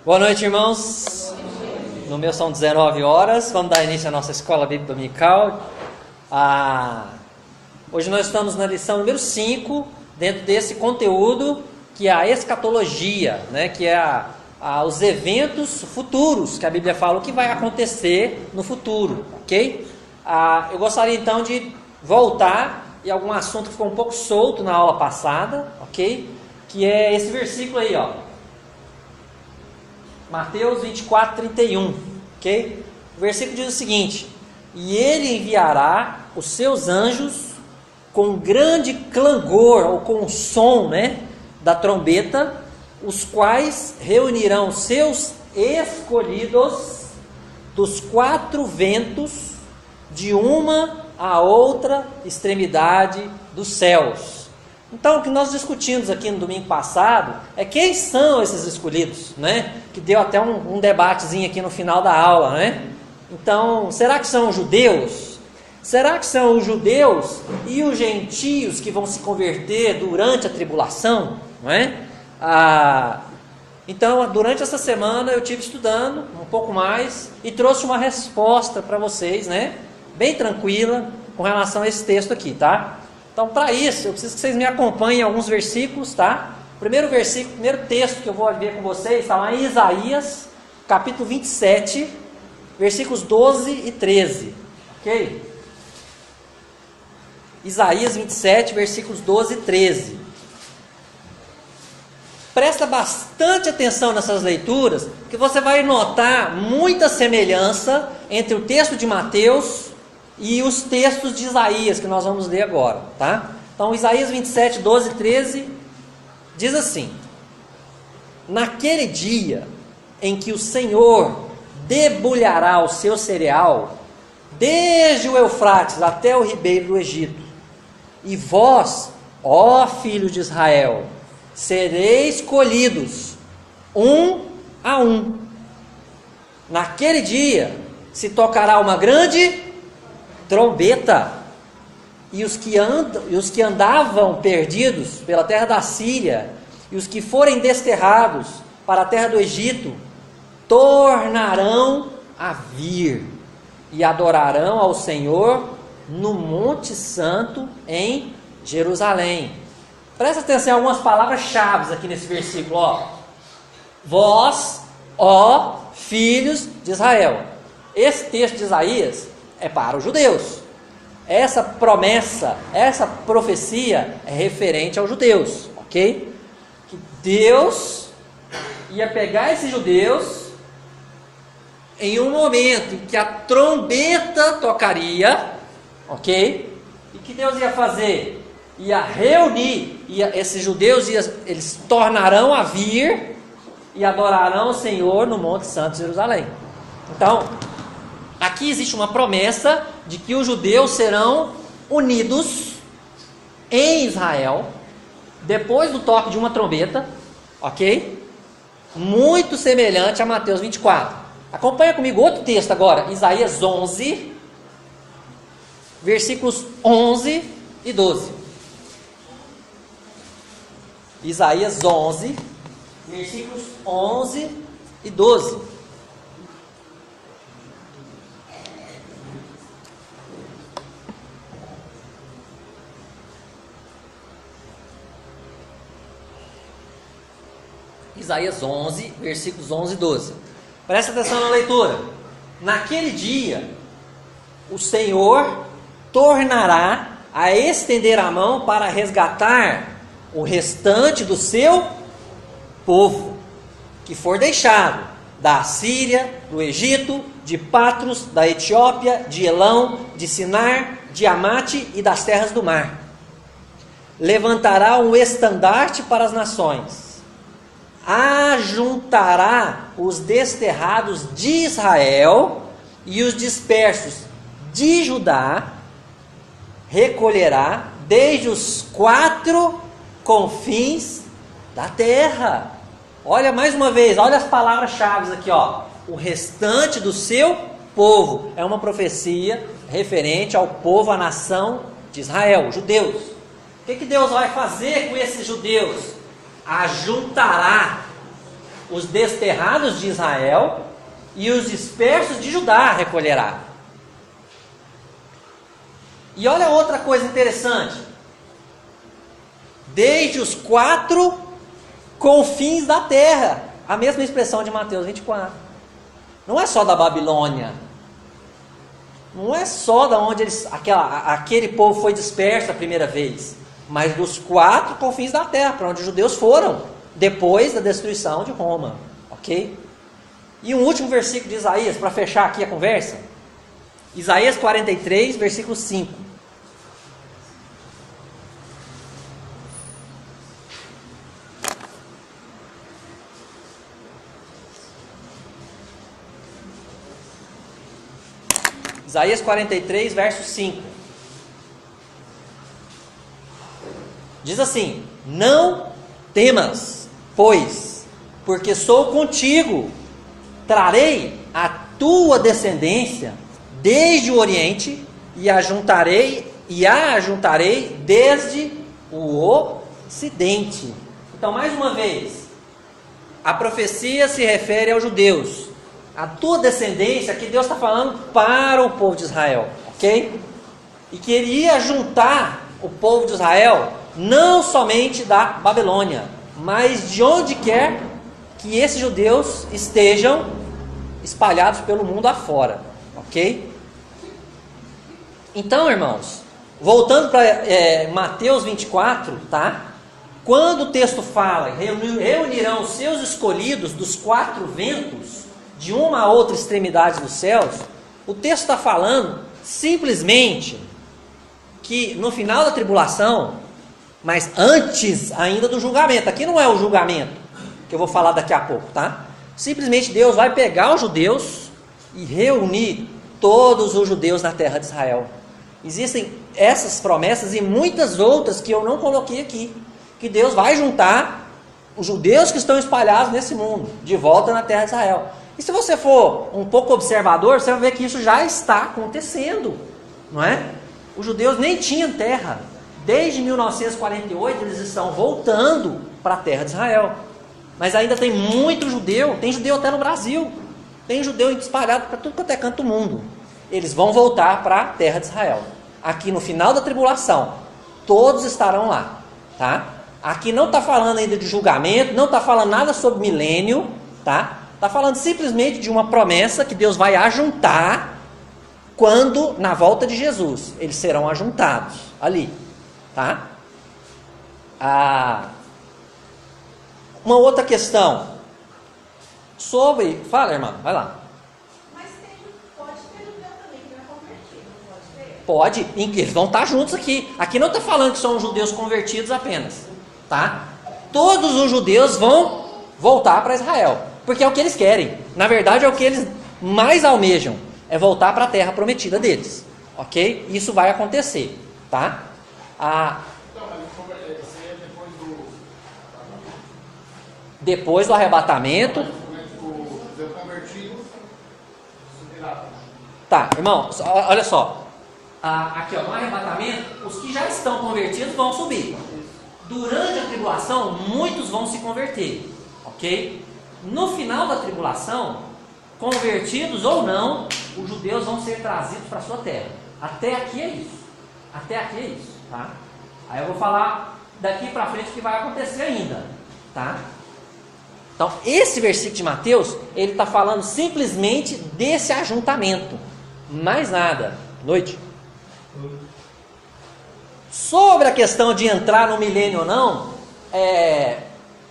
Boa noite, irmãos. No meu são 19 horas. Vamos dar início à nossa escola bíblica dominical. Hoje nós estamos na lição número 5, dentro desse conteúdo que é a escatologia, né? Que é os eventos futuros, que a Bíblia fala o que vai acontecer no futuro, ok? Eu gostaria então de voltar em algum assunto que ficou um pouco solto na aula passada, ok? Que é esse versículo aí, ó. Mateus 24, 31, ok? O versículo diz o seguinte: e ele enviará os seus anjos com grande clangor, ou com o som, né, da trombeta, os quais reunirão seus escolhidos dos 4 ventos, de uma a outra extremidade dos céus. Então, o que nós discutimos aqui no domingo passado é quem são esses escolhidos, né? Que deu até um debatezinho aqui no final da aula, né? Então, será que são os judeus? Será que são os judeus e os gentios que vão se converter durante a tribulação, não é? Então, durante essa semana eu tive estudando um pouco mais e trouxe uma resposta para vocês, né? Bem tranquila com relação a esse texto aqui, tá? Então, para isso, eu preciso que vocês me acompanhem em alguns versículos, tá? Primeiro texto que eu vou ver com vocês está lá em Isaías, capítulo 27, versículos 12 e 13, ok? Isaías 27, versículos 12 e 13. Presta bastante atenção nessas leituras, que você vai notar muita semelhança entre o texto de Mateus e os textos de Isaías, que nós vamos ler agora, tá? Então, Isaías 27, 12 e 13, diz assim: naquele dia em que o Senhor debulhará o seu cereal, desde o Eufrates até o ribeiro do Egito, e vós, ó filhos de Israel, sereis colhidos, um a um. Naquele dia se tocará uma grande trombeta, e os que andavam perdidos pela terra da Síria, e os que forem desterrados para a terra do Egito, tornarão a vir, e adorarão ao Senhor no Monte Santo em Jerusalém. Presta atenção em algumas palavras-chave aqui nesse versículo, ó. Vós, ó filhos de Israel. Esse texto de Isaías é para os judeus. Essa promessa, essa profecia é referente aos judeus, ok? Que Deus ia pegar esses judeus em um momento em que a trombeta tocaria, ok? E que Deus ia fazer? Ia reunir, esses judeus eles tornarão a vir e adorarão o Senhor no Monte Santo de Jerusalém. Então, aqui existe uma promessa de que os judeus serão unidos em Israel, depois do toque de uma trombeta, ok? Muito semelhante a Mateus 24. Acompanha comigo outro texto agora, Isaías 11, versículos 11 e 12. Isaías 11, versículos 11 e 12. Isaías 11, versículos 11 e 12. Presta atenção na leitura. Naquele dia, o Senhor tornará a estender a mão para resgatar o restante do seu povo, que for deixado da Assíria, do Egito, de Patros, da Etiópia, de Elão, de Sinar, de Amate e das terras do mar. Levantará um estandarte para as nações, ajuntará os desterrados de Israel e os dispersos de Judá, recolherá desde os 4 confins da terra. Olha mais uma vez, olha as palavras-chave aqui, ó. O restante do seu povo. É uma profecia referente ao povo, à nação de Israel, os judeus. O que Deus vai fazer com esses judeus? Ajuntará os desterrados de Israel e os dispersos de Judá recolherá. E olha outra coisa interessante. Desde os 4 confins da terra. A mesma expressão de Mateus 24. Não é só da Babilônia. Não é só da onde aquele povo foi disperso a primeira vez. Mas dos 4 confins da terra, para onde os judeus foram, depois da destruição de Roma. Ok? E um último versículo de Isaías, para fechar aqui a conversa. Isaías 43, versículo 5. Isaías 43, verso 5. Diz assim: não temas, pois, porque sou contigo, trarei a tua descendência desde o Oriente e a ajuntarei desde o Ocidente. Então, mais uma vez, a profecia se refere aos judeus. A tua descendência, que Deus está falando para o povo de Israel, ok? E que Ele ia juntar o povo de Israel, não somente da Babilônia, mas de onde quer que esses judeus estejam espalhados pelo mundo afora, ok? Então, irmãos, voltando para Mateus 24, tá? Quando o texto fala, reunirão os seus escolhidos dos 4 ventos, de uma a outra extremidade dos céus, o texto está falando simplesmente que no final da tribulação, mas antes ainda do julgamento, aqui não é o julgamento, que eu vou falar daqui a pouco, tá? Simplesmente Deus vai pegar os judeus e reunir todos os judeus na terra de Israel. Existem essas promessas e muitas outras que eu não coloquei aqui, que Deus vai juntar os judeus que estão espalhados nesse mundo, de volta na terra de Israel. E se você for um pouco observador, você vai ver que isso já está acontecendo, não é? Os judeus nem tinham terra. Desde 1948 eles estão voltando para a terra de Israel. Mas ainda tem muito judeu, tem judeu até no Brasil. Tem judeu espalhado para tudo quanto é canto do mundo. Eles vão voltar para a terra de Israel. Aqui no final da tribulação, todos estarão lá, tá? Aqui não está falando ainda de julgamento, não está falando nada sobre milênio, tá? Está falando simplesmente de uma promessa que Deus vai ajuntar quando, na volta de Jesus, eles serão ajuntados ali, tá? Uma outra questão sobre... Fala, irmã, vai lá. Mas pode ter judeu também que não é convertido, pode ter? Pode, eles vão estar juntos aqui. Aqui não está falando que são judeus convertidos apenas, tá? Todos os judeus vão voltar para Israel. Porque é o que eles querem. Na verdade, é o que eles mais almejam. É voltar para a terra prometida deles. Ok? Isso vai acontecer. Tá? Depois do arrebatamento. Tá, irmão, olha só. Aqui, ó, no arrebatamento, os que já estão convertidos vão subir. Durante a tribulação, muitos vão se converter. Ok? No final da tribulação, convertidos ou não, os judeus vão ser trazidos para a sua terra. Até aqui é isso. Até aqui é isso, tá? Aí eu vou falar daqui para frente o que vai acontecer ainda, tá? Então, esse versículo de Mateus, ele está falando simplesmente desse ajuntamento. Mais nada. Noite. Sobre a questão de entrar no milênio ou não,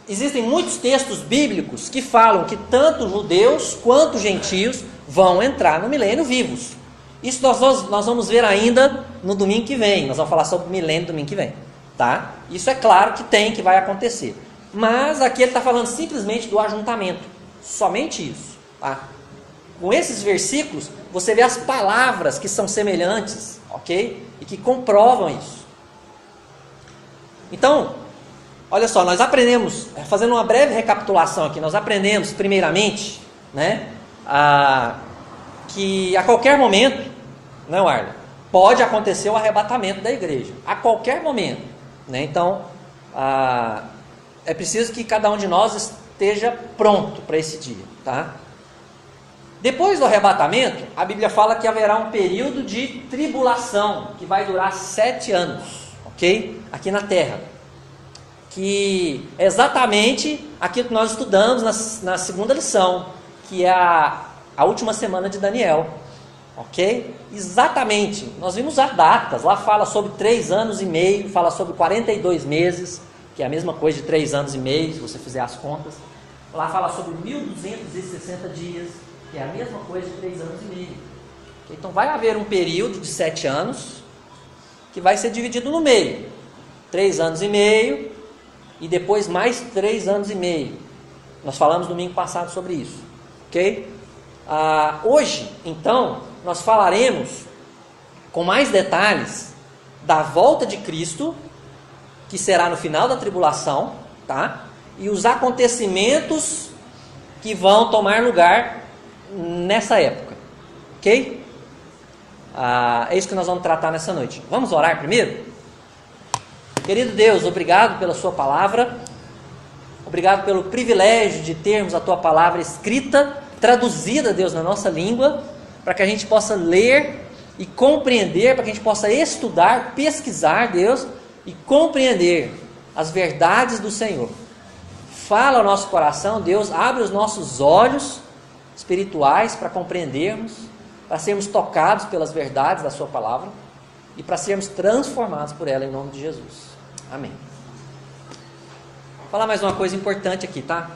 existem muitos textos bíblicos que falam que tanto judeus quanto gentios vão entrar no milênio vivos. Isso nós vamos ver ainda no domingo que vem. Nós vamos falar sobre o milênio domingo que vem, tá? Isso é claro que vai acontecer. Mas aqui ele está falando simplesmente do ajuntamento. Somente isso, tá? Com esses versículos, você vê as palavras que são semelhantes, ok? E que comprovam isso. Então, olha só, nós aprendemos, fazendo uma breve recapitulação aqui, nós aprendemos primeiramente, né, que a qualquer momento, não, Arlen, pode acontecer o arrebatamento da igreja, a qualquer momento, né? Então, é preciso que cada um de nós esteja pronto para esse dia, tá? Depois do arrebatamento, a Bíblia fala que haverá um período de tribulação, que vai durar 7 anos, ok? Aqui na Terra. Que é exatamente aquilo que nós estudamos na segunda lição, que é a última semana de Daniel, ok? Exatamente, nós vimos as datas, lá fala sobre 3 anos e meio, fala sobre 42 meses, que é a mesma coisa de 3 anos e meio, se você fizer as contas. Lá fala sobre 1260 dias, que é a mesma coisa de 3 anos e meio. Okay? Então vai haver um período de 7 anos, que vai ser dividido no meio. 3 anos e meio, e depois mais 3 anos e meio. Nós falamos domingo passado sobre isso. Ok? Hoje, então, nós falaremos com mais detalhes da volta de Cristo, que será no final da tribulação, tá? E os acontecimentos que vão tomar lugar nessa época, ok? É isso que nós vamos tratar nessa noite. Vamos orar primeiro? Querido Deus, obrigado pela sua palavra, obrigado pelo privilégio de termos a tua palavra escrita, traduzida, Deus, na nossa língua, para que a gente possa ler e compreender, para que a gente possa estudar, pesquisar, Deus, e compreender as verdades do Senhor. Fala ao nosso coração, Deus, abre os nossos olhos espirituais para compreendermos, para sermos tocados pelas verdades da sua palavra e para sermos transformados por ela em nome de Jesus. Amém. Vou falar mais uma coisa importante aqui, tá?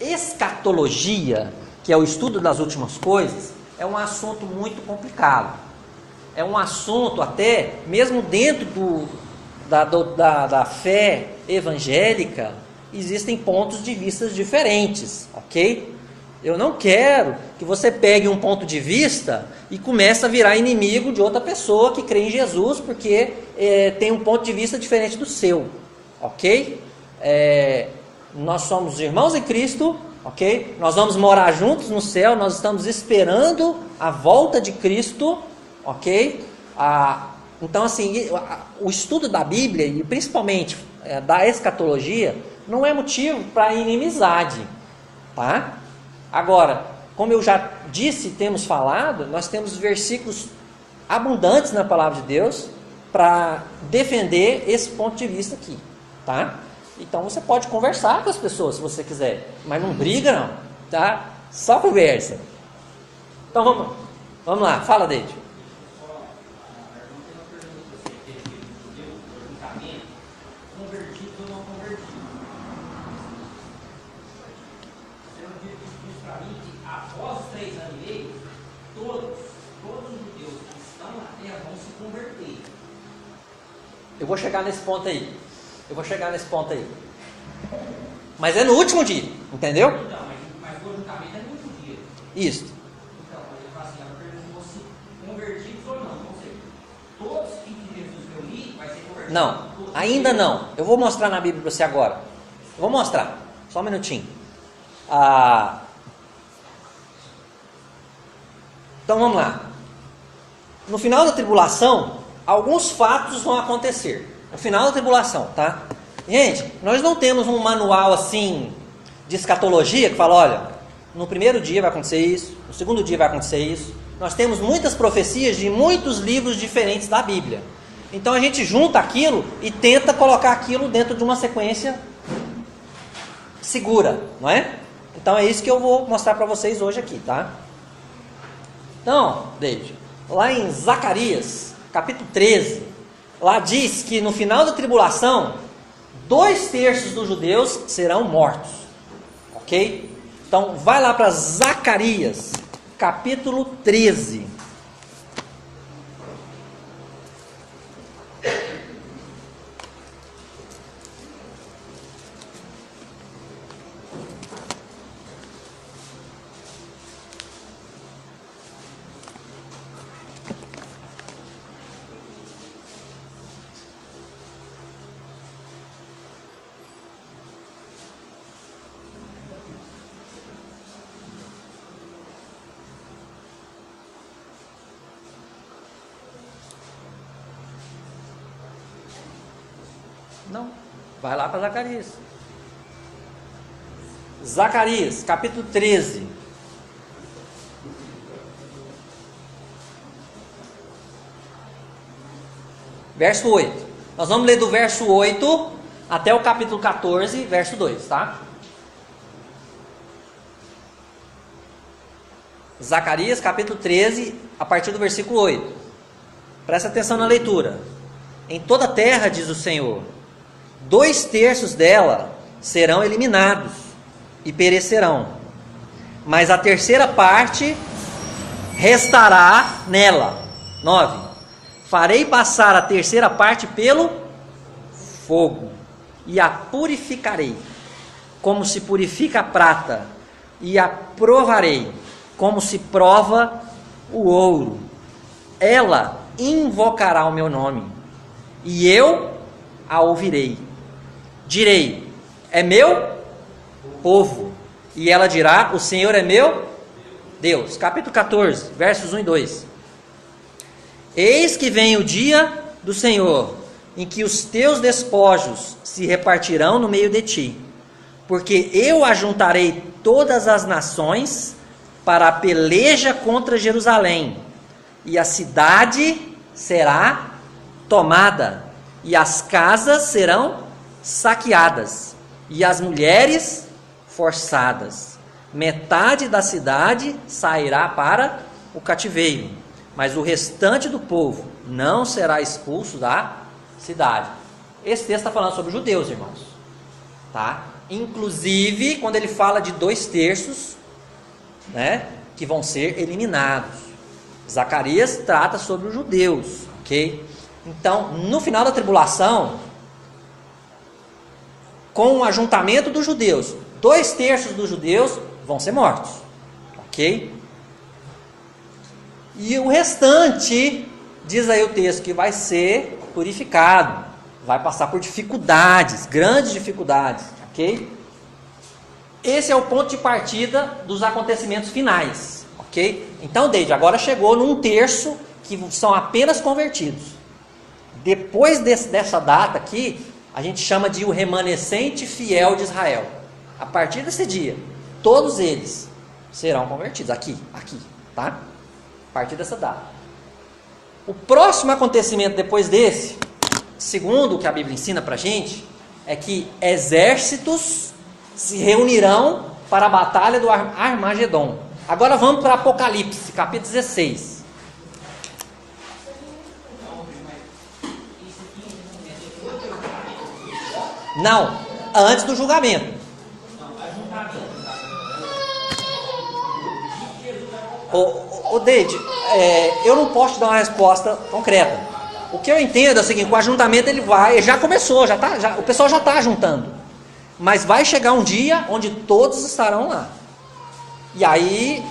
Escatologia, que é o estudo das últimas coisas, é um assunto muito complicado. É um assunto até, mesmo dentro da fé evangélica, existem pontos de vista diferentes, ok? Eu não quero que você pegue um ponto de vista e comece a virar inimigo de outra pessoa que crê em Jesus, porque tem um ponto de vista diferente do seu, ok? Nós somos irmãos em Cristo, ok? Nós vamos morar juntos no céu, nós estamos esperando a volta de Cristo, ok? Então, assim, o estudo da Bíblia, e principalmente da escatologia, não é motivo para inimizade, tá? Agora, como eu já disse e temos falado, nós temos versículos abundantes na palavra de Deus para defender esse ponto de vista aqui, tá? Então você pode conversar com as pessoas se você quiser, mas não briga não, tá? Só conversa. Então vamos lá, fala, Deide. Eu vou chegar nesse ponto aí. Mas é no último dia, entendeu? Então, mas o julgamento é no último dia. Isso. Então, ele fala assim, ela perguntou se convertidos ou não. Não sei. Todos que Jesus reunir vai ser convertido. Não, ainda não. Eu vou mostrar na Bíblia para você agora. Eu vou mostrar. Só um minutinho. Então vamos lá. No final da tribulação, alguns fatos vão acontecer. No final da tribulação, tá? Gente, nós não temos um manual assim de escatologia que fala, olha, no primeiro dia vai acontecer isso, no segundo dia vai acontecer isso. Nós temos muitas profecias de muitos livros diferentes da Bíblia. Então a gente junta aquilo e tenta colocar aquilo dentro de uma sequência segura, não é? Então é isso que eu vou mostrar para vocês hoje aqui, tá? Então, David, lá em Zacarias, capítulo 13, lá diz que no final da tribulação, 2/3 dos judeus serão mortos, ok? Então, vai lá para Zacarias, capítulo 13. Não, vai lá para Zacarias. Zacarias, capítulo 13. Verso 8. Nós vamos ler do verso 8 até o capítulo 14, verso 2, tá? Zacarias, capítulo 13, a partir do versículo 8. Presta atenção na leitura. Em toda a terra, diz o Senhor, 2/3 dela serão eliminados e perecerão, mas a terceira parte restará nela. 9. Farei passar a terceira parte pelo fogo, e a purificarei, como se purifica a prata, e a provarei, como se prova o ouro. Ela invocará o meu nome, e eu a ouvirei. Direi, é meu povo, e ela dirá, o Senhor é meu Deus. Capítulo 14, versos 1 e 2. Eis que vem o dia do Senhor, em que os teus despojos se repartirão no meio de ti, porque eu ajuntarei todas as nações para a peleja contra Jerusalém, e a cidade será tomada, e as casas serão saqueadas, e as mulheres forçadas. Metade da cidade sairá para o cativeiro, mas o restante do povo não será expulso da cidade. Esse texto está falando sobre os judeus, irmãos, tá? Inclusive, quando ele fala de 2/3, né, que vão ser eliminados. Zacarias trata sobre os judeus, ok? Então, no final da tribulação, com o ajuntamento dos judeus, 2/3 dos judeus vão ser mortos, ok? E o restante, diz aí o texto, que vai ser purificado, vai passar por dificuldades, grandes dificuldades, ok? Esse é o ponto de partida dos acontecimentos finais, ok? Então, Deide, agora chegou num terço que são apenas convertidos. Depois dessa data aqui, a gente chama de o remanescente fiel de Israel. A partir desse dia, todos eles serão convertidos, aqui, tá? A partir dessa data. O próximo acontecimento depois desse, segundo o que a Bíblia ensina pra gente, é que exércitos se reunirão para a batalha do Armagedon. Agora vamos para Apocalipse, capítulo 16. Não, antes do julgamento. Ô Deide, eu não posso te dar uma resposta concreta. O que eu entendo é o seguinte: o ajuntamento ele já começou, o pessoal já está ajuntando. Mas vai chegar um dia onde todos estarão lá. E aí,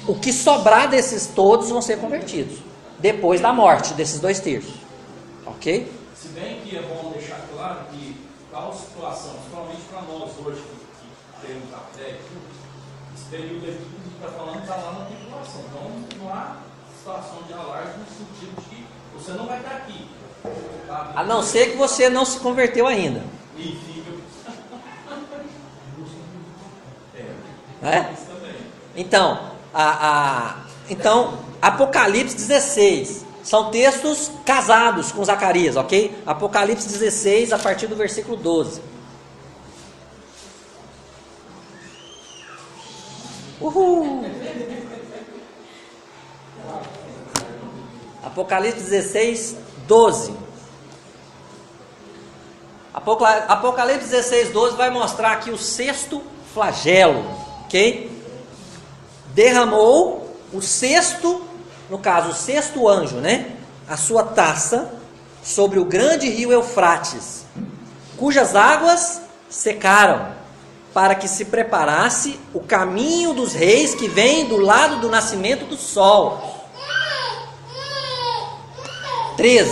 o que sobrar desses todos vão ser convertidos. Depois da morte desses 2/3. Ok? Se bem que é bom deixar claro que tal situação, principalmente para nós hoje que temos a fé, esse período aqui que está falando está lá na tribulação. Então não há situação de alarde no sentido de que você não vai estar aqui. Tá? A não ser que você não se converteu ainda. E fica. É? Isso também. Então, Apocalipse 16 são textos casados com Zacarias, ok? Apocalipse 16, a partir do versículo 12. Uhul! Apocalipse 16, 12. Apocalipse 16, 12 vai mostrar aqui o sexto flagelo, ok? Derramou o sexto, no caso, o sexto anjo, né? A sua taça sobre o grande rio Eufrates, cujas águas secaram, para que se preparasse o caminho dos reis que vem do lado do nascimento do sol. 13.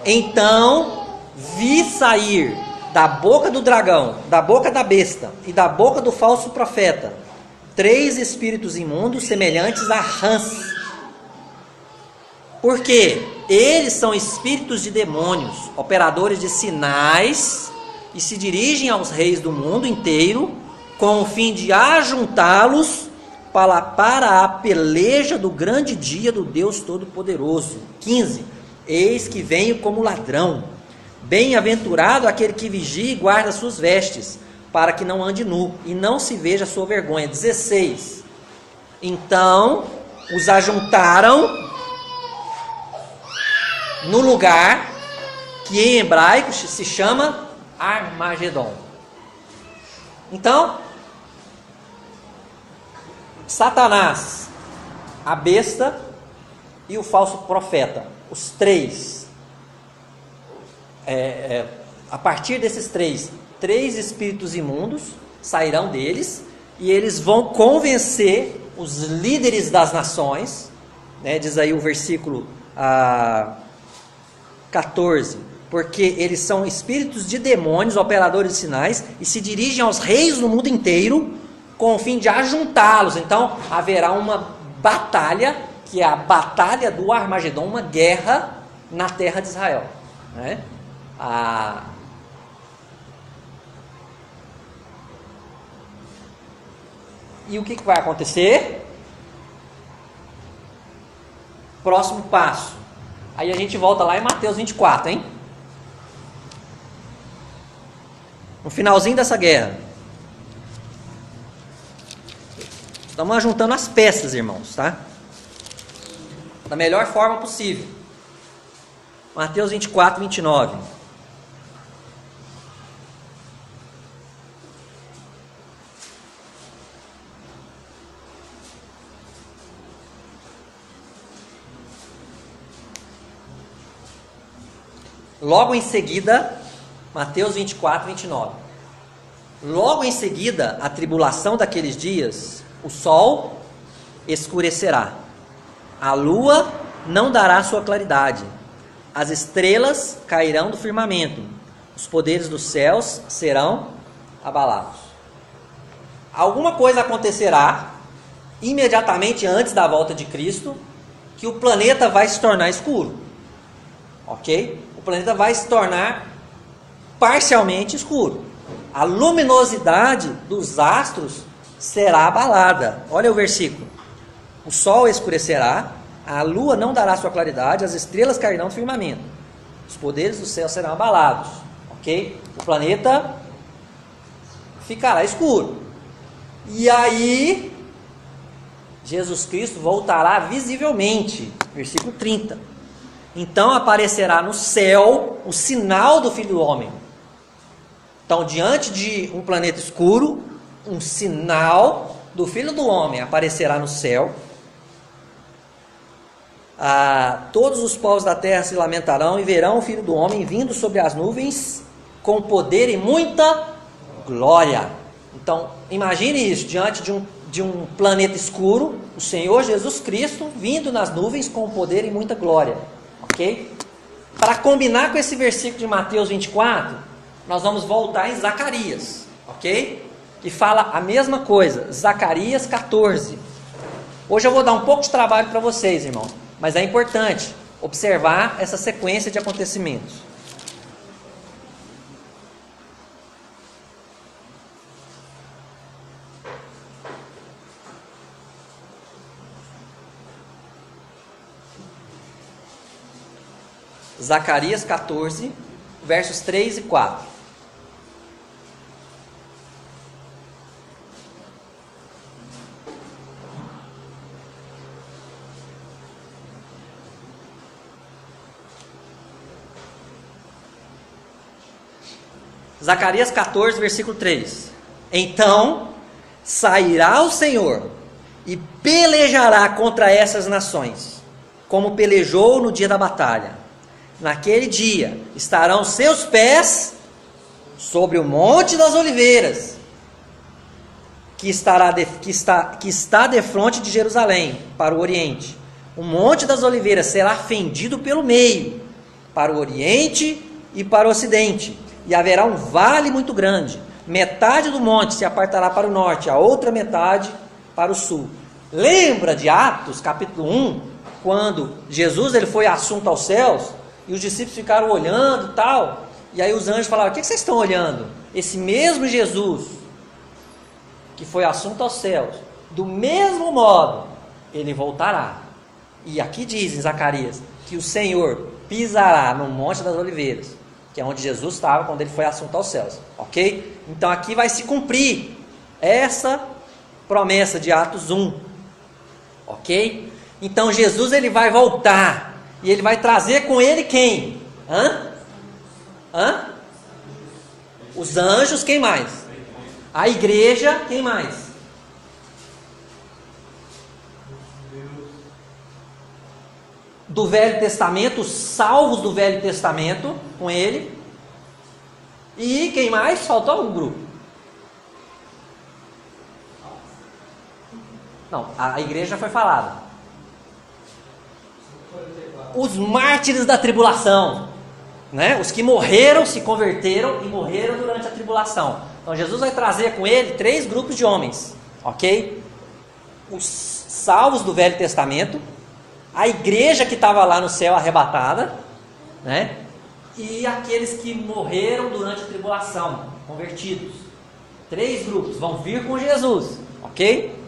Então vi sair da boca do dragão, da boca da besta e da boca do falso profeta 3 espíritos imundos semelhantes a rãs. Porque eles são espíritos de demônios, operadores de sinais, e se dirigem aos reis do mundo inteiro com o fim de ajuntá-los para a peleja do grande dia do Deus Todo-Poderoso. 15. Eis que venho como ladrão. Bem-aventurado aquele que vigia e guarda suas vestes, para que não ande nu e não se veja a sua vergonha. 16. Então os ajuntaram no lugar que em hebraico se chama Armagedon. Então, Satanás, a besta e o falso profeta, os três, a partir desses três espíritos imundos sairão deles, e eles vão convencer os líderes das nações, né, diz aí o versículo 14, porque eles são espíritos de demônios, operadores de sinais, e se dirigem aos reis do mundo inteiro, com o fim de ajuntá-los. Então haverá uma batalha, que é a batalha do Armagedon, uma guerra na terra de Israel, né? E o que vai acontecer? Próximo passo. Aí a gente volta lá em Mateus 24, hein? No finalzinho dessa guerra. Estamos ajuntando as peças, irmãos, tá? Da melhor forma possível. Mateus 24, 29. Logo em seguida, Mateus 24, 29. Logo em seguida, a tribulação daqueles dias, o sol escurecerá, a lua não dará sua claridade, as estrelas cairão do firmamento, os poderes dos céus serão abalados. Alguma coisa acontecerá imediatamente antes da volta de Cristo, que o planeta vai se tornar escuro, ok? O planeta vai se tornar parcialmente escuro. A luminosidade dos astros será abalada. Olha o versículo. O sol escurecerá, a lua não dará sua claridade, as estrelas cairão do firmamento, os poderes do céu serão abalados, ok? O planeta ficará escuro. E aí Jesus Cristo voltará visivelmente. Versículo 30. Então aparecerá no céu o sinal do Filho do Homem. Então, diante de um planeta escuro, um sinal do Filho do Homem aparecerá no céu. Todos os povos da terra se lamentarão e verão o Filho do Homem vindo sobre as nuvens com poder e muita glória. Então, imagine isso, diante de um planeta escuro, o Senhor Jesus Cristo vindo nas nuvens com poder e muita glória. Ok? Para combinar com esse versículo de Mateus 24, nós vamos voltar em Zacarias, ok? Que fala a mesma coisa, Zacarias 14. Hoje eu vou dar um pouco de trabalho para vocês, irmãos, mas é importante observar essa sequência de acontecimentos. Zacarias 14, versos 3 e 4. Zacarias 14, versículo 3. Então sairá o Senhor e pelejará contra essas nações, como pelejou no dia da batalha. Naquele dia estarão seus pés sobre o Monte das Oliveiras, que está defronte de Jerusalém, para o oriente. O Monte das Oliveiras será fendido pelo meio, para o oriente e para o ocidente, e haverá um vale muito grande. Metade do monte se apartará para o norte, a outra metade para o sul. Lembra de Atos, capítulo 1, quando Jesus foi assunto aos céus, e os discípulos ficaram olhando e tal, e aí os anjos falaram: o que vocês estão olhando? Esse mesmo Jesus que foi assunto aos céus, do mesmo modo ele voltará. E aqui diz em Zacarias que o Senhor pisará no Monte das Oliveiras, que é onde Jesus estava quando ele foi assunto aos céus, ok? Então aqui vai se cumprir essa promessa de Atos 1, ok? Então Jesus ele vai voltar e ele vai trazer com ele quem? Os anjos, quem mais? A igreja, quem mais? Do Velho Testamento, os salvos do Velho Testamento com ele. E quem mais? Faltou um grupo. Não, a igreja foi falada. Os mártires da tribulação, né? Os que morreram, se converteram e morreram durante a tribulação. Então Jesus vai trazer com ele 3 grupos de homens, ok? Os salvos do Velho Testamento, a igreja que estava lá no céu arrebatada, né? E aqueles que morreram durante a tribulação, convertidos. 3 grupos vão vir com Jesus, ok?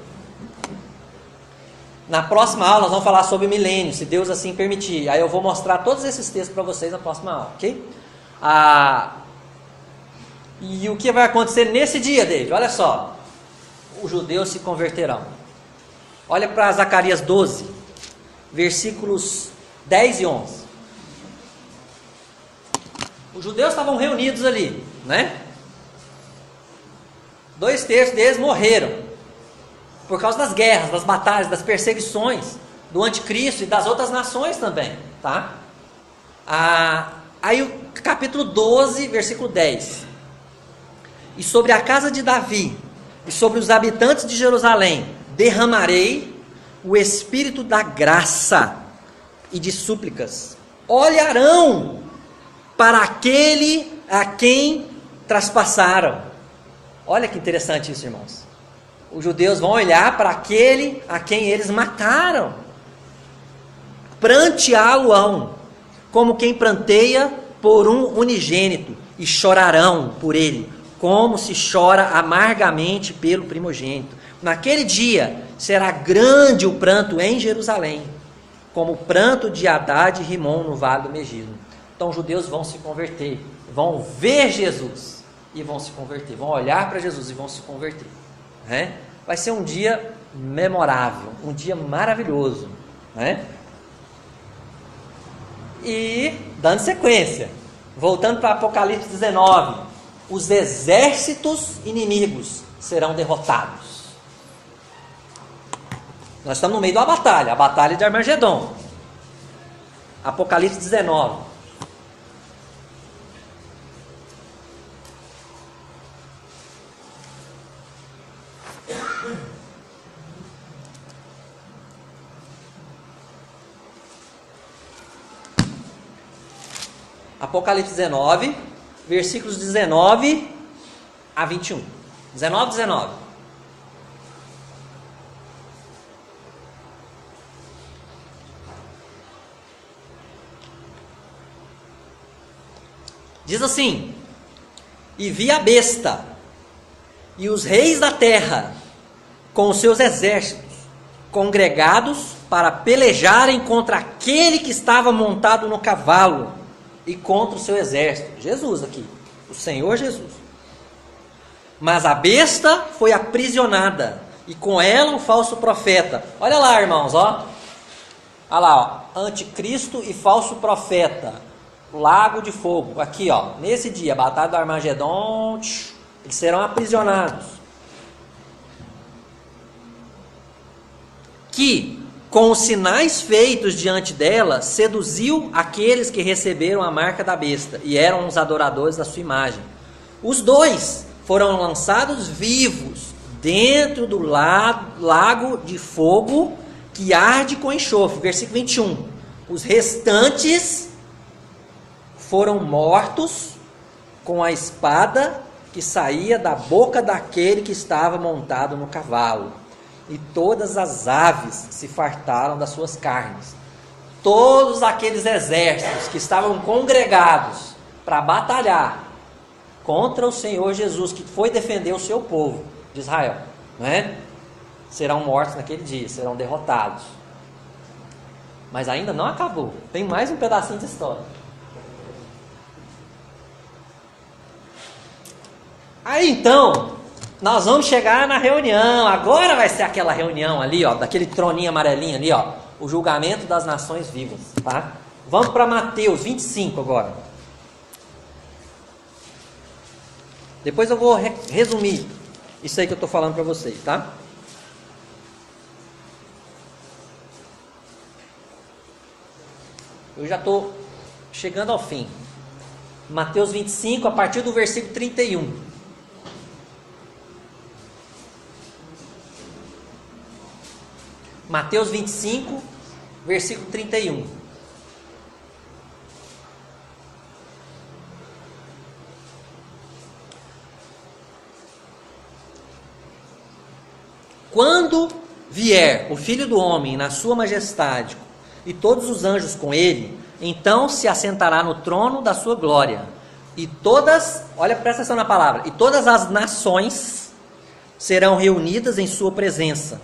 Na próxima aula nós vamos falar sobre milênio, se Deus assim permitir. Aí eu vou mostrar todos esses textos para vocês na próxima aula, ok? E o que vai acontecer nesse dia, David? Olha só, os judeus se converterão. Olha para Zacarias 12, versículos 10 e 11. Os judeus estavam reunidos ali, né? 2/3 deles morreram por causa das guerras, das batalhas, das perseguições do anticristo e das outras nações também, tá? Aí o capítulo 12, versículo 10. E sobre a casa de Davi e sobre os habitantes de Jerusalém derramarei o espírito da graça e de súplicas. Olharão para aquele a quem traspassaram. Olha que interessante isso, irmãos. Os judeus vão olhar para aquele a quem eles mataram. Pranteá-lo-ão, como quem pranteia por um unigênito, e chorarão por ele, como se chora amargamente pelo primogênito. Naquele dia será grande o pranto em Jerusalém, como o pranto de Haddad e Rimon no vale do Megido. Então os judeus vão se converter, vão ver Jesus e vão se converter, vão olhar para Jesus e vão se converter. Né? Vai ser um dia memorável, um dia maravilhoso, né? E dando sequência, voltando para Apocalipse 19, os exércitos inimigos serão derrotados. Nós estamos no meio de uma batalha, a batalha de Armagedon. Apocalipse 19. Apocalipse 19, versículos 19 a 21. 19. Diz assim: e vi a besta e os reis da terra com os seus exércitos congregados para pelejarem contra aquele que estava montado no cavalo e contra o seu exército. Jesus aqui, o Senhor Jesus. Mas a besta foi aprisionada, e com ela um falso profeta. Olha lá, irmãos, ó. Olha lá, ó. Anticristo e falso profeta. Lago de fogo. Aqui, ó. Nesse dia, batalha do Armagedon, eles serão aprisionados. Que com os sinais feitos diante dela, seduziu aqueles que receberam a marca da besta e eram os adoradores da sua imagem. Os 2 foram lançados vivos dentro do lago de fogo que arde com enxofre. Versículo 21. Os restantes foram mortos com a espada que saía da boca daquele que estava montado no cavalo. E todas as aves se fartaram das suas carnes. Todos aqueles exércitos que estavam congregados para batalhar contra o Senhor Jesus, que foi defender o seu povo de Israel, né? Serão mortos naquele dia, serão derrotados. Mas ainda não acabou. Tem mais um pedacinho de história. Aí então, nós vamos chegar na reunião. Agora vai ser aquela reunião ali, ó, daquele troninho amarelinho ali, ó, o julgamento das nações vivas, tá? Vamos para Mateus 25 agora. Depois eu vou resumir isso aí que eu estou falando para vocês, tá? Eu já estou chegando ao fim. Mateus 25, a partir do versículo 31. Mateus 25, versículo 31. Quando vier o Filho do Homem na sua majestade e todos os anjos com ele, então se assentará no trono da sua glória. E todas, olha, presta atenção na palavra, e todas as nações serão reunidas em sua presença.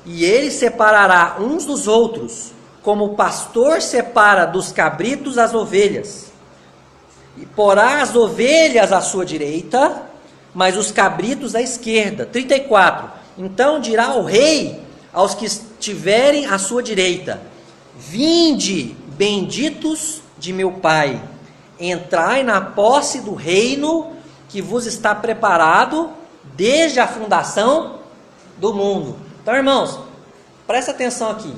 E ele separará uns dos outros, como o pastor separa dos cabritos as ovelhas. E porá as ovelhas à sua direita, mas os cabritos à esquerda. 34. Então dirá o rei aos que estiverem à sua direita: vinde, benditos de meu Pai, entrai na posse do reino que vos está preparado desde a fundação do mundo. Então, irmãos, presta atenção aqui.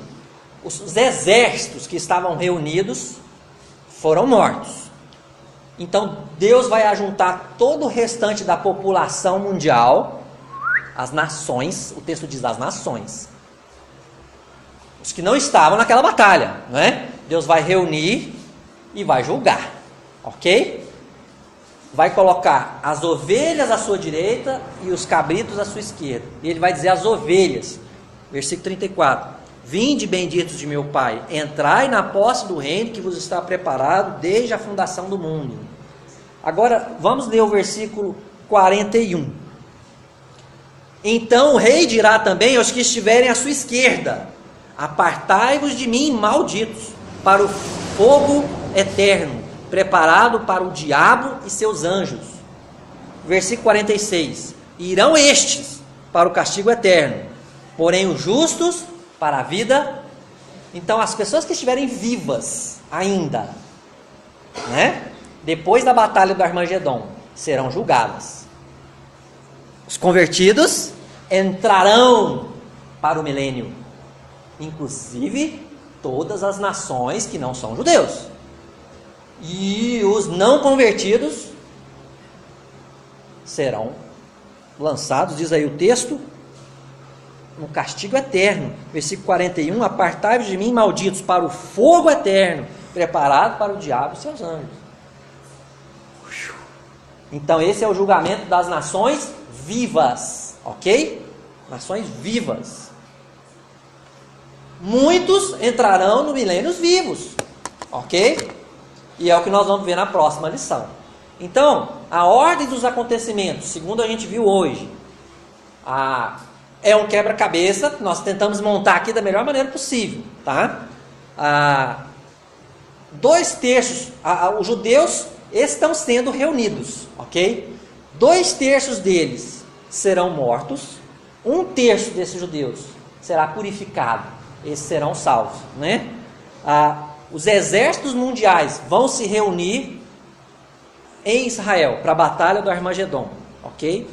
Os exércitos que estavam reunidos foram mortos. Então, Deus vai ajuntar todo o restante da população mundial, as nações, o texto diz as nações, os que não estavam naquela batalha, não é? Deus vai reunir e vai julgar, ok? Vai colocar as ovelhas à sua direita e os cabritos à sua esquerda. E ele vai dizer às ovelhas, versículo 34: vinde, benditos de meu Pai, entrai na posse do reino que vos está preparado desde a fundação do mundo. Agora, vamos ler o versículo 41. Então o rei dirá também aos que estiverem à sua esquerda: apartai-vos de mim, malditos, para o fogo eterno, preparado para o diabo e seus anjos. Versículo 46. Irão estes para o castigo eterno, porém os justos para a vida. Então as pessoas que estiverem vivas ainda, né, depois da batalha do Armagedon, serão julgadas. Os convertidos entrarão para o milênio, inclusive todas as nações que não são judeus. E os não convertidos serão lançados, diz aí o texto, no castigo eterno. Versículo 41: apartai-vos de mim, malditos, para o fogo eterno, preparado para o diabo e seus anjos. Então esse é o julgamento das nações vivas, ok? Nações vivas. Muitos entrarão no milênio vivos, ok? E é o que nós vamos ver na próxima lição. Então, a ordem dos acontecimentos, segundo a gente viu hoje, é um quebra-cabeça que nós tentamos montar aqui da melhor maneira possível, tá? 2/3, os judeus estão sendo reunidos, ok? 2/3 deles serão mortos, 1/3 desses judeus será purificado, esses serão salvos, né? Os exércitos mundiais vão se reunir em Israel para a batalha do Armagedon, ok?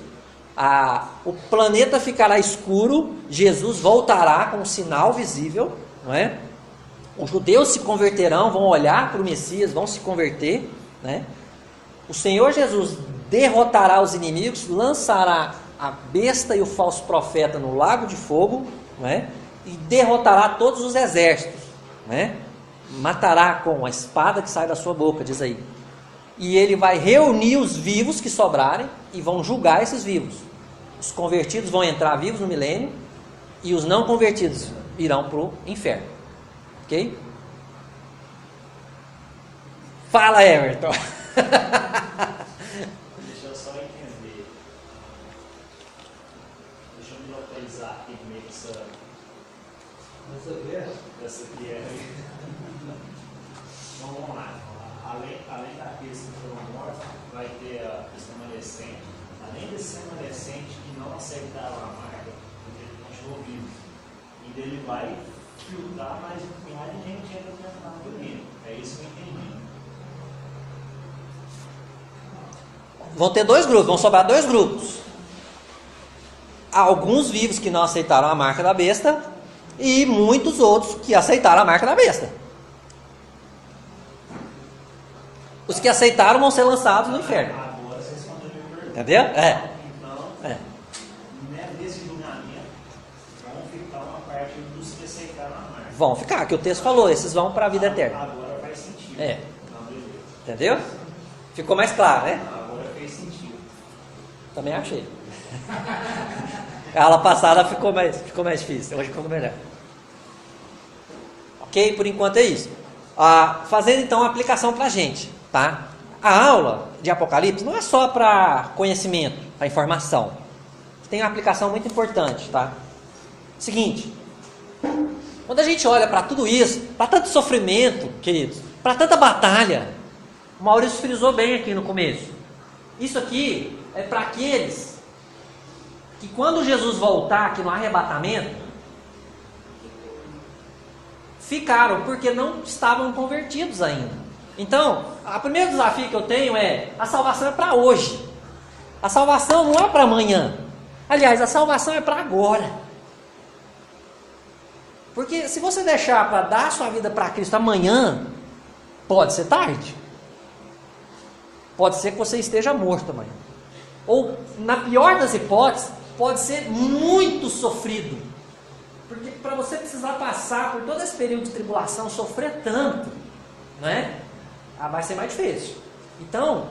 O planeta ficará escuro, Jesus voltará com um sinal visível, não é? Os judeus se converterão, vão olhar para o Messias, vão se converter, né? O Senhor Jesus derrotará os inimigos, lançará a besta e o falso profeta no lago de fogo, né? E derrotará todos os exércitos, né? Matará com a espada que sai da sua boca, diz aí. E ele vai reunir os vivos que sobrarem e vão julgar esses vivos. Os convertidos vão entrar vivos no milênio e os não convertidos irão para o inferno, ok? Fala, Everton. Deixa eu só entender. Deixa eu me aqui meio que essa guerra aí. Então vamos lá. Além daqueles que foram mortos, vai ter os remanescentes. Além desses remanescentes que não aceitaram a marca, porque ele continuou vivo. E ele vai filtrar mais um punhado de gente ainda tentando dormir. É isso que eu entendi. Vão ter dois grupos, vão sobrar dois grupos. Alguns vivos que não aceitaram a marca da besta e muitos outros que aceitaram a marca da besta. Os que aceitaram vão ser lançados no inferno. Agora vocês vão ter me perguntar. Entendeu? Então, nesse julgamento, vão ficar uma parte dos que aceitaram a marca. Vão ficar, que o texto falou, esses vão para a vida eterna. Agora faz sentido. Não, beleza. Entendeu? Ficou mais claro, né? Agora fez sentido. Também achei. A aula passada ficou mais difícil, hoje ficou melhor. Ok? Por enquanto é isso. Fazendo então a aplicação para a gente, tá? A aula de Apocalipse não é só para conhecimento, para informação. Tem uma aplicação muito importante, tá? Seguinte, quando a gente olha para tudo isso, para tanto sofrimento, queridos, para tanta batalha, o Maurício frisou bem aqui no começo. Isso aqui é para aqueles que quando Jesus voltar aqui no arrebatamento, ficaram porque não estavam convertidos ainda. Então, o primeiro desafio que eu tenho é, a salvação é para hoje. A salvação não é para amanhã. Aliás, a salvação é para agora. Porque se você deixar para dar a sua vida para Cristo amanhã, pode ser tarde. Pode ser que você esteja morto amanhã. Ou, na pior das hipóteses, pode ser muito sofrido. Porque para você precisar passar por todo esse período de tribulação, sofrer tanto, né? Vai ser mais difícil. Então,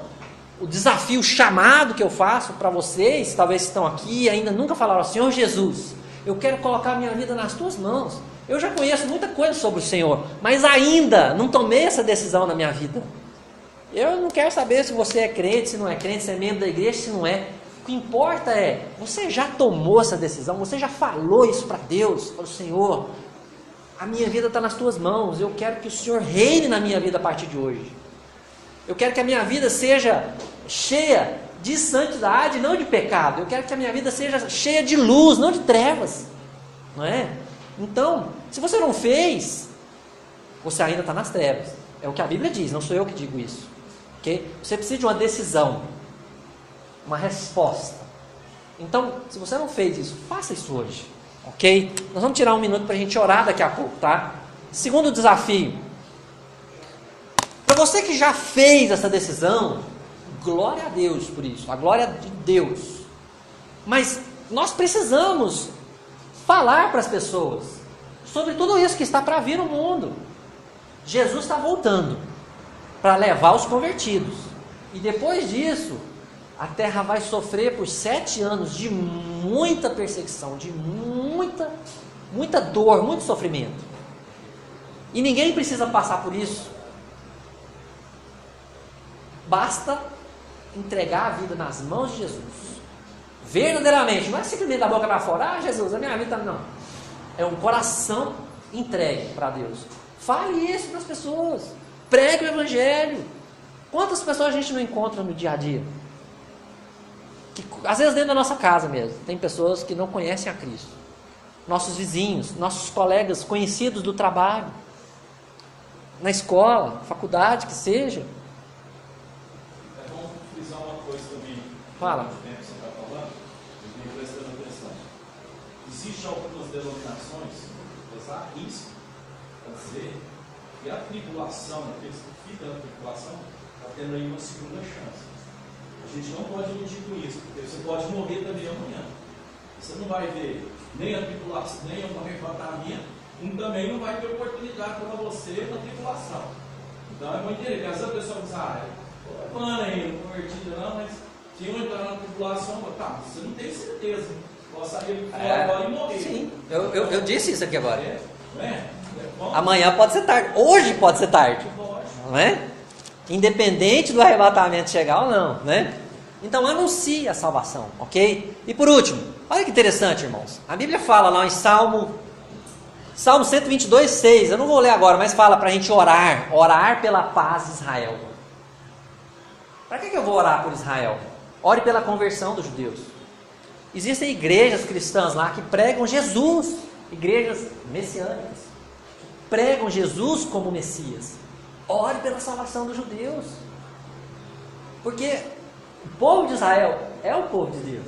o desafio, o chamado que eu faço para vocês, talvez estão aqui e ainda nunca falaram, Senhor Jesus, eu quero colocar a minha vida nas tuas mãos. Eu já conheço muita coisa sobre o Senhor, mas ainda não tomei essa decisão na minha vida. Eu não quero saber se você é crente, se não é crente, se é membro da igreja, se não é. O que importa é, você já tomou essa decisão, você já falou isso para Deus, para o Senhor, a minha vida está nas tuas mãos, eu quero que o Senhor reine na minha vida a partir de hoje. Eu quero que a minha vida seja cheia de santidade, não de pecado. Eu quero que a minha vida seja cheia de luz, não de trevas. Não é? Então, se você não fez, você ainda está nas trevas. É o que a Bíblia diz, não sou eu que digo isso. Okay? Você precisa de uma decisão, uma resposta. Então, se você não fez isso, faça isso hoje. Ok? Nós vamos tirar um minuto para a gente orar daqui a pouco, tá? Segundo desafio. Para você que já fez essa decisão, glória a Deus por isso, a glória de Deus. Mas nós precisamos falar para as pessoas sobre tudo isso que está para vir no mundo. Jesus está voltando para levar os convertidos. E depois disso, a terra vai sofrer por 7 anos de muita perseguição, de muita dor, muito sofrimento. E ninguém precisa passar por isso. Basta entregar a vida nas mãos de Jesus. Verdadeiramente, não é simplesmente da boca para fora, Jesus, a minha vida não. É um coração entregue para Deus. Fale isso para as pessoas. Pregue o Evangelho. Quantas pessoas a gente não encontra no dia a dia? Que, às vezes dentro da nossa casa mesmo, tem pessoas que não conhecem a Cristo. Nossos vizinhos, nossos colegas conhecidos do trabalho, na escola, faculdade, que seja. É bom frisar uma coisa também. Fala. No tempo que você está falando, eu venho prestando atenção. Existem algumas denominações que arriscam a dizer que a tribulação, aqueles que ficam na tribulação, está tendo aí uma segunda chance. A gente não pode iludir com isso, porque você pode morrer também amanhã. Você não vai ver nem a tribulação, nem o arrebatamento, também não vai ter oportunidade para você na tribulação. Então é muito interessante. Às vezes a pessoa diz, mano, aí, não convertido não, mas se eu entrar na tribulação, tá, você não tem certeza. Posso sair agora e morrer. Sim, eu disse isso aqui agora. Bom, amanhã pode ser tarde, hoje pode ser tarde, não é? Independente do arrebatamento chegar ou não, né? Então anuncie a salvação, ok? E por último, olha que interessante, irmãos. A Bíblia fala lá em Salmo 122, 6. Eu não vou ler agora, mas fala para a gente orar pela paz de Israel. Para que eu vou orar por Israel? Ore pela conversão dos judeus. Existem igrejas cristãs lá que pregam Jesus, igrejas messiânicas, que pregam Jesus como Messias. Ore pela salvação dos judeus, porque o povo de Israel é o povo de Deus.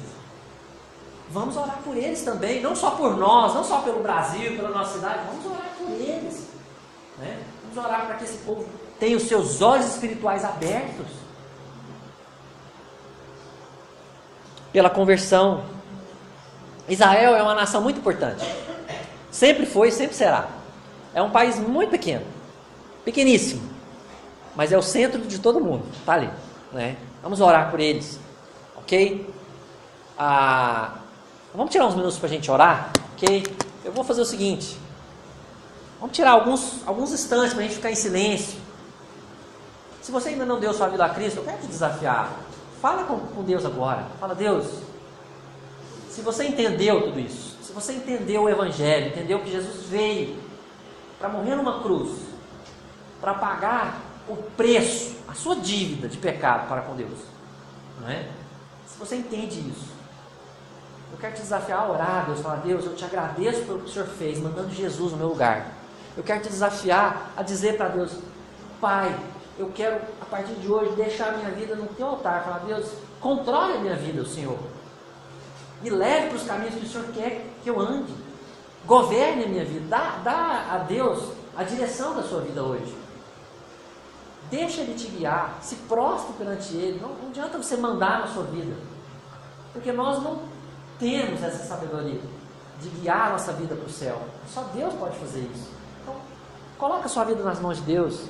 Vamos orar por eles também, não só por nós, não só pelo Brasil, pela nossa cidade, vamos orar por eles, né? Vamos orar para que esse povo tenha os seus olhos espirituais abertos pela conversão. Israel é uma nação muito importante, sempre foi e sempre será. É um país muito pequeno, pequeníssimo, mas é o centro de todo mundo, está ali, né? Vamos orar por eles, ok? Vamos tirar uns minutos para a gente orar, ok? Eu vou fazer o seguinte, vamos tirar alguns instantes para a gente ficar em silêncio. Se você ainda não deu sua vida a Cristo, eu quero te desafiar. Fala com Deus agora. Fala: Deus, se você entendeu tudo isso, se você entendeu o Evangelho, entendeu que Jesus veio para morrer numa cruz, para pagar o preço, a sua dívida de pecado para com Deus, não é? Se você entende isso, eu quero te desafiar a orar, Deus. Fala: Deus, eu te agradeço pelo que o Senhor fez, mandando Jesus no meu lugar. Eu quero te desafiar a dizer para Deus: Pai, eu quero, a partir de hoje, deixar a minha vida no teu altar. Falar: Deus, controle a minha vida, o Senhor. Me leve para os caminhos que o Senhor quer que eu ande. Governe a minha vida. Dá a Deus a direção da sua vida hoje. Deixa Ele te guiar. Se prostre perante Ele. Não adianta você mandar na sua vida, porque nós não temos essa sabedoria de guiar a nossa vida para o céu. Só Deus pode fazer isso. Então, coloca a sua vida nas mãos de Deus.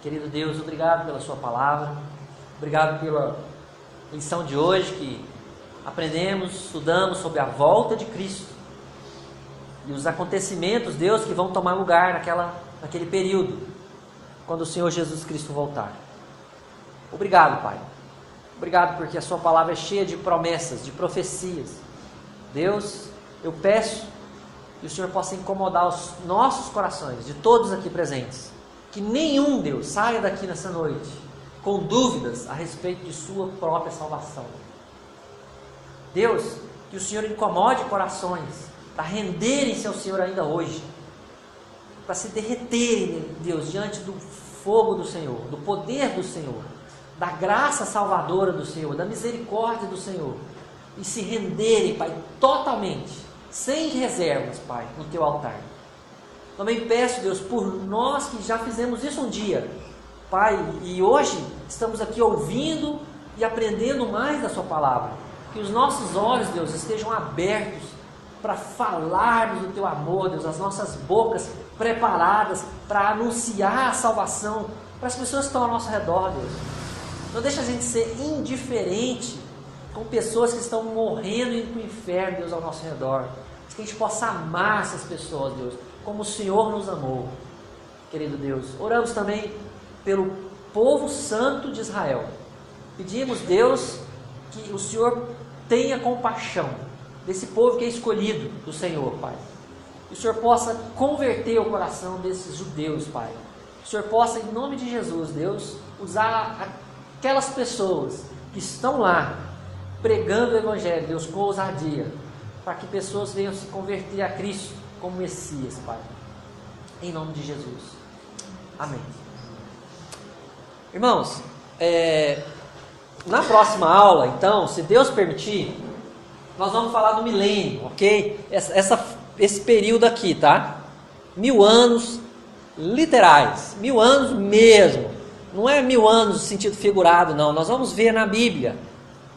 Querido Deus, obrigado pela sua palavra, obrigado pela lição de hoje que aprendemos, estudamos sobre a volta de Cristo e os acontecimentos, Deus, que vão tomar lugar naquele período, quando o Senhor Jesus Cristo voltar. Obrigado, Pai. Obrigado porque a sua palavra é cheia de promessas, de profecias. Deus, eu peço que o Senhor possa incomodar os nossos corações, de todos aqui presentes. Que nenhum, Deus, saia daqui nessa noite com dúvidas a respeito de sua própria salvação. Deus, que o Senhor incomode corações para renderem-se ao Senhor ainda hoje, para se derreterem, Deus, diante do fogo do Senhor, do poder do Senhor, da graça salvadora do Senhor, da misericórdia do Senhor, e se renderem, Pai, totalmente, sem reservas, Pai, no teu altar. Também peço, Deus, por nós que já fizemos isso um dia, Pai, e hoje estamos aqui ouvindo e aprendendo mais da sua palavra. Que os nossos olhos, Deus, estejam abertos para falarmos do teu amor, Deus, as nossas bocas preparadas para anunciar a salvação para as pessoas que estão ao nosso redor, Deus. Não deixa a gente ser indiferente com pessoas que estão morrendo e indo para o inferno, Deus, ao nosso redor. Que a gente possa amar essas pessoas, Deus, como o Senhor nos amou, querido Deus. Oramos também pelo povo santo de Israel. Pedimos, Deus, que o Senhor tenha compaixão desse povo que é escolhido do Senhor, Pai. Que o Senhor possa converter o coração desses judeus, Pai. Que o Senhor possa, em nome de Jesus, Deus, usar aquelas pessoas que estão lá pregando o Evangelho, Deus, com ousadia, para que pessoas venham se converter a Cristo como Messias, Pai. Em nome de Jesus. Amém. Irmãos, na próxima aula, então, se Deus permitir, nós vamos falar do milênio, ok? Esse período aqui, tá? 1000 anos literais, 1000 anos mesmo. Não é 1000 anos no sentido figurado, não. Nós vamos ver na Bíblia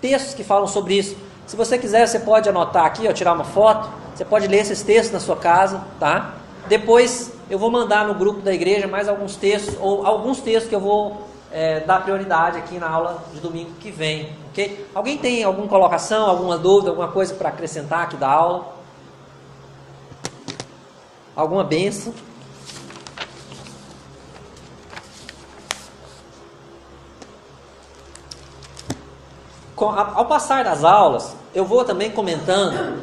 textos que falam sobre isso. Se você quiser, você pode anotar aqui, ó, tirar uma foto. Você pode ler esses textos na sua casa, tá? Depois eu vou mandar no grupo da igreja mais alguns textos, ou alguns textos que eu vou dar prioridade aqui na aula de domingo que vem, ok? Alguém tem alguma colocação, alguma dúvida, alguma coisa para acrescentar aqui da aula? Alguma bênção? Ao passar das aulas, eu vou também comentando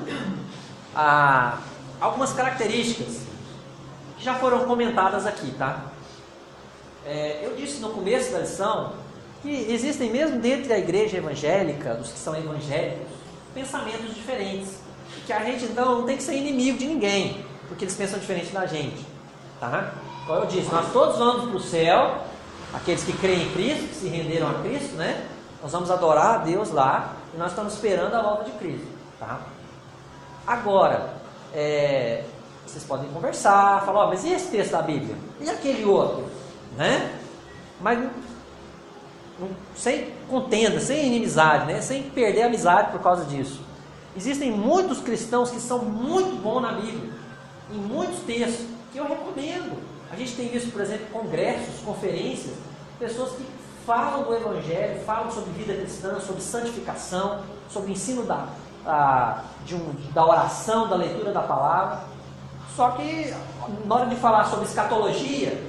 algumas características que já foram comentadas aqui, tá? Eu disse no começo da lição que existem mesmo dentro da igreja evangélica, dos que são evangélicos, pensamentos diferentes. E que a gente então não tem que ser inimigo de ninguém, porque eles pensam diferente da gente, tá? Como eu disse, nós todos vamos para o céu, aqueles que creem em Cristo, que se renderam a Cristo, né? Nós vamos adorar a Deus lá e nós estamos esperando a volta de Cristo, tá? Agora, vocês podem conversar, falar, mas e esse texto da Bíblia? E aquele outro? Né? Mas sem contenda, sem inimizade, né? Sem perder a amizade por causa disso. Existem muitos cristãos que são muito bons na Bíblia, em muitos textos, que eu recomendo. A gente tem visto, por exemplo, congressos, conferências, pessoas que falam do Evangelho, falam sobre vida cristã, sobre santificação, sobre o ensino da oração, da leitura da palavra. Só que, na hora de falar sobre escatologia,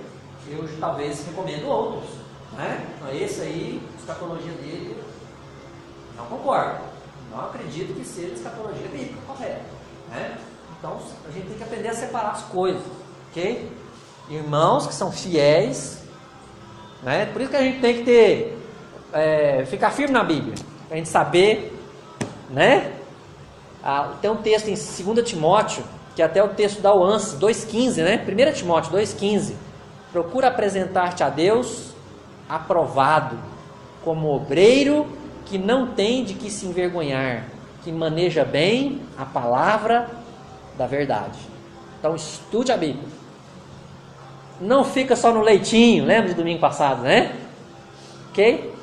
eu talvez recomendo outros, né? Esse aí, a escatologia dele, não concordo. Não acredito que seja a escatologia bíblica correta, né? Então, a gente tem que aprender a separar as coisas, ok? Irmãos que são fiéis, né? Por isso que a gente tem que ficar firme na Bíblia, para a gente saber, né? Tem um texto em 2 Timóteo, que é até o texto da UANS 2,15, né? 1 Timóteo 2,15. Procura apresentar-te a Deus aprovado, como obreiro que não tem de que se envergonhar, que maneja bem a palavra da verdade. Então estude a Bíblia. Não fica só no leitinho, lembra de domingo passado, né? Ok?